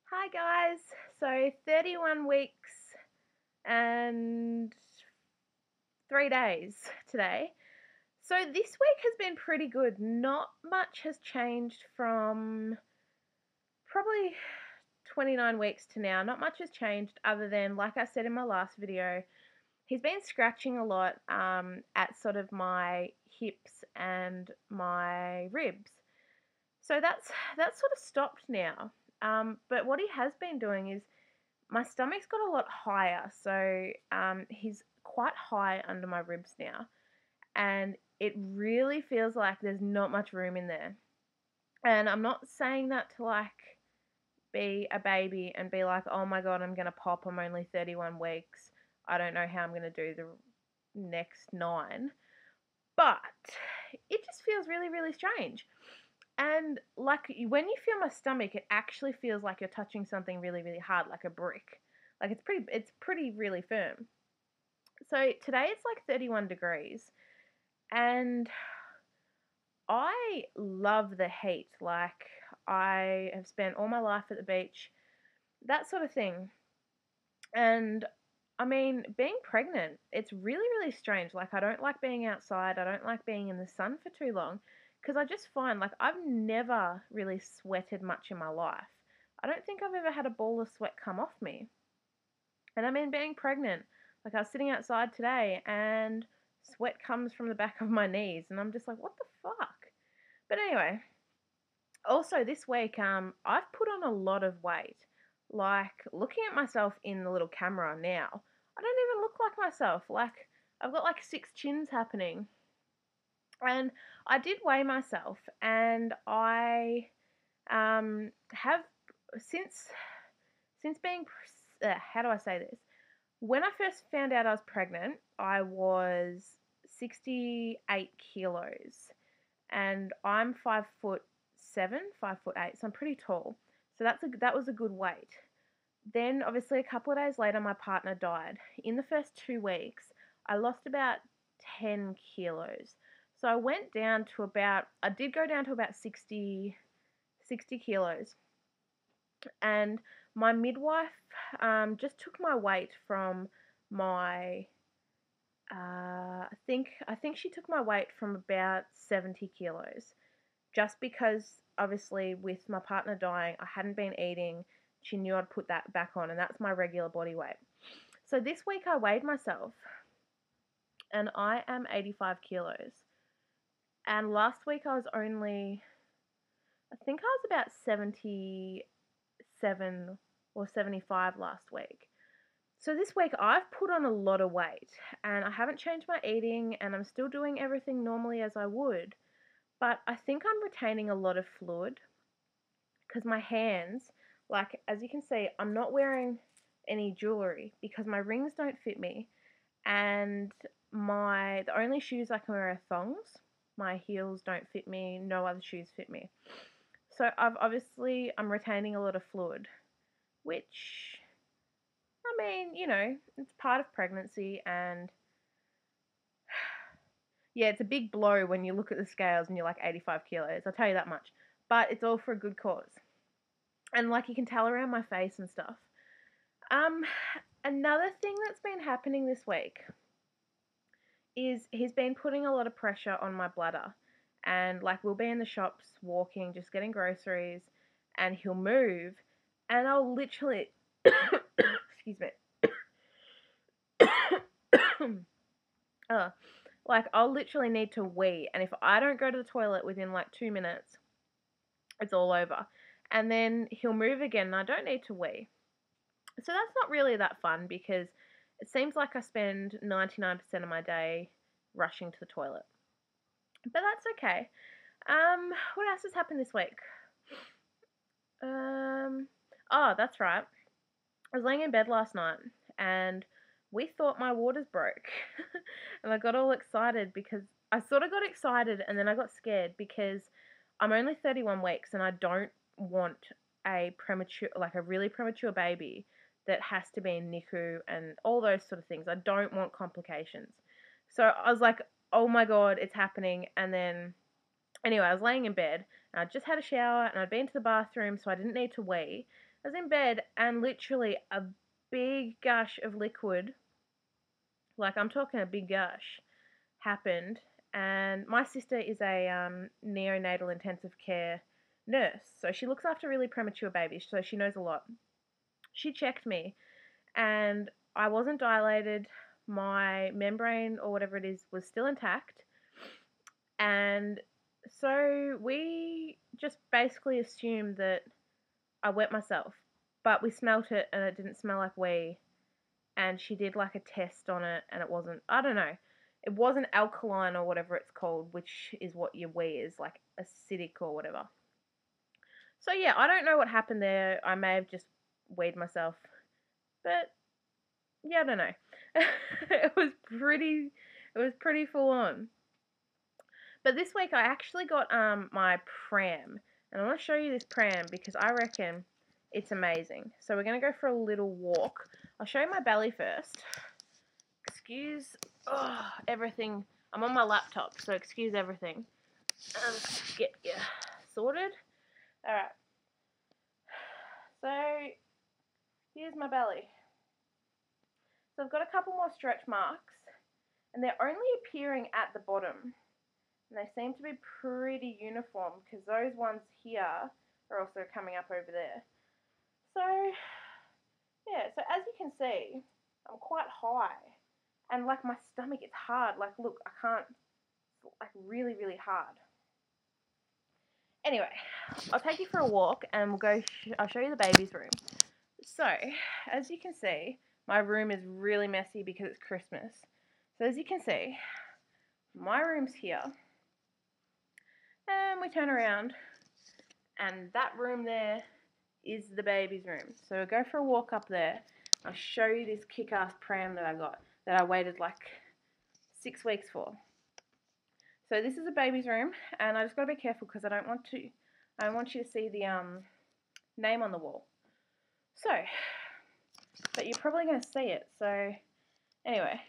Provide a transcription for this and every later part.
Hi guys, so 31 weeks and 3 days today. So this week has been pretty good. Not much has changed from probably 29 weeks to now. Not much has changed other than, like I said in my last video, he's been scratching a lot at sort of my hips and my ribs. So that's sort of stopped now. But what he has been doing is my stomach's got a lot higher, so he's quite high under my ribs now, and it really feels like there's not much room in there. And I'm not saying that to like be a baby and be like, oh my god, I'm gonna pop. I'm only 31 weeks. I don't know how I'm gonna do the next 9, but it just feels really, really strange. And like when you feel my stomach, it actually feels like you're touching something really, really hard, like a brick. Like it's pretty really firm. So today it's like 31 degrees, and I love the heat. Like I have spent all my life at the beach, that sort of thing. And I mean, being pregnant, it's really, really strange. Like I don't like being outside. I don't like being in the sun for too long because I just find like I've never really sweated much in my life. I don't think I've ever had a ball of sweat come off me. And I mean, being pregnant, like I was sitting outside today and sweat comes from the back of my knees, and I'm just like, what the fuck? But anyway, also this week, I've put on a lot of weight. Like looking at myself in the little camera now, I don't even look like myself. Like I've got like 6 chins happening, and I did weigh myself, and I have since being how do I say this? When I first found out I was pregnant, I was 68 kilos, and I'm 5'7", 5'8", so I'm pretty tall. So that was a good weight. Then, obviously, a couple of days later, my partner died. In the first 2 weeks, I lost about 10 kilos. So I did go down to about 60 kilos. And my midwife just took my weight from my I think she took my weight from about 70 kilos, just because obviously with my partner dying, I hadn't been eating. She knew I'd put that back on, and that's my regular body weight. So this week I weighed myself, and I am 85 kilos. And last week I was only, I think I was about 77 or 75 last week. So this week I've put on a lot of weight, and I haven't changed my eating, and I'm still doing everything normally as I would, but I think I'm retaining a lot of fluid because my hands, like as you can see, I'm not wearing any jewelry because my rings don't fit me, and the only shoes I can wear are thongs. My heels don't fit me, no other shoes fit me. So I'm retaining a lot of fluid, which I mean, it's part of pregnancy, and yeah, it's a big blow when you look at the scales and you're like 85 kilos, I'll tell you that much. But it's all for a good cause. And like you can tell around my face and stuff. Um, Another thing that's been happening this week is he's been putting a lot of pressure on my bladder. And like we'll be in the shops walking, just getting groceries, and he'll move, and I'll literally, excuse me, like I'll literally need to wee, and if I don't go to the toilet within like 2 minutes, it's all over. And then he'll move again, and I don't need to wee. So that's not really that fun because it seems like I spend 99% of my day rushing to the toilet. But that's okay. What else has happened this week? Oh, that's right. I was laying in bed last night, and we thought my waters broke. And I got all excited because I sort of got excited, and then I got scared because I'm only 31 weeks and I don't want a really premature baby that has to be in NICU and all those sort of things. I don't want complications. So I was like, oh my god, it's happening. And then, anyway, I was laying in bed, and I just had a shower, and I'd been to the bathroom, so I didn't need to wee. I was in bed and literally a big gush of liquid, like I'm talking a big gush, happened. And my sister is a neonatal intensive care nurse, so she looks after really premature babies, so she knows a lot. She checked me, and I wasn't dilated. My membrane or whatever it is was still intact, and so we just basically assumed that I wet myself, but we smelt it and it didn't smell like wee. And she did like a test on it, and it wasn't, I don't know, it wasn't alkaline or whatever it's called, which is what your wee is, like acidic or whatever. So yeah, I don't know what happened there. I may have just weed myself, but yeah, I don't know. it was pretty full on. But this week I actually got my pram, and I want to show you this pram because I reckon it's amazing. So we're gonna go for a little walk. I'll show you my belly first. Excuse everything. I'm on my laptop, so excuse everything. Get you sorted. Alright. So here's my belly. So I've got a couple more stretch marks, and they're only appearing at the bottom. And they seem to be pretty uniform because those ones here are also coming up over there. So yeah, so as you can see, I'm quite high. And like my stomach is hard. Like look, I can't, like really, really hard. Anyway, I'll take you for a walk and we'll go, I'll show you the baby's room. So, as you can see, my room is really messy because it's Christmas. So as you can see, my room's here. And we turn around, and that room there is the baby's room. So we'll go for a walk up there. I'll show you this kick-ass pram that I got, that I waited like 6 weeks for. So this is a baby's room, and I just got to be careful because I want you to see the name on the wall. So, but you're probably going to see it. So anyway,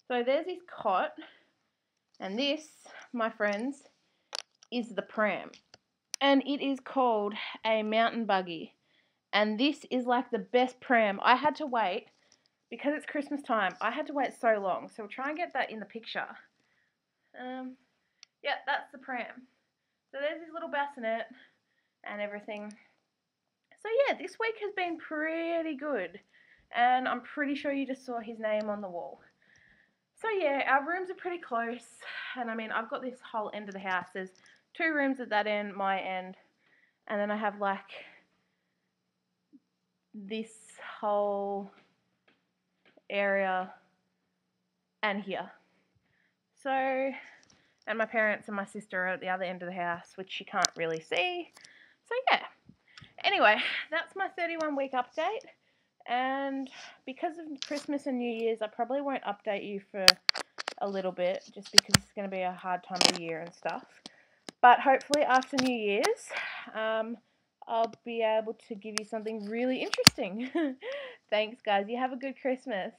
so there's this cot, and this, my friends, is the pram. And it is called a mountain buggy. And this is like the best pram. I had to wait, because it's Christmas time, I had to wait so long. So we'll try and get that in the picture. Yeah, that's the pram. So there's his little bassinet and everything. So yeah, this week has been pretty good. And I'm pretty sure you just saw his name on the wall. So yeah, our rooms are pretty close. And I mean, I've got this whole end of the house. There's 2 rooms at that end, my end. And then I have like this whole area and here. So, and my parents and my sister are at the other end of the house, which you can't really see. So yeah. Anyway, that's my 31-week update. And because of Christmas and New Year's, I probably won't update you for a little bit, just because it's going to be a hard time of year and stuff. But hopefully after New Year's, I'll be able to give you something really interesting. Thanks, guys. You have a good Christmas.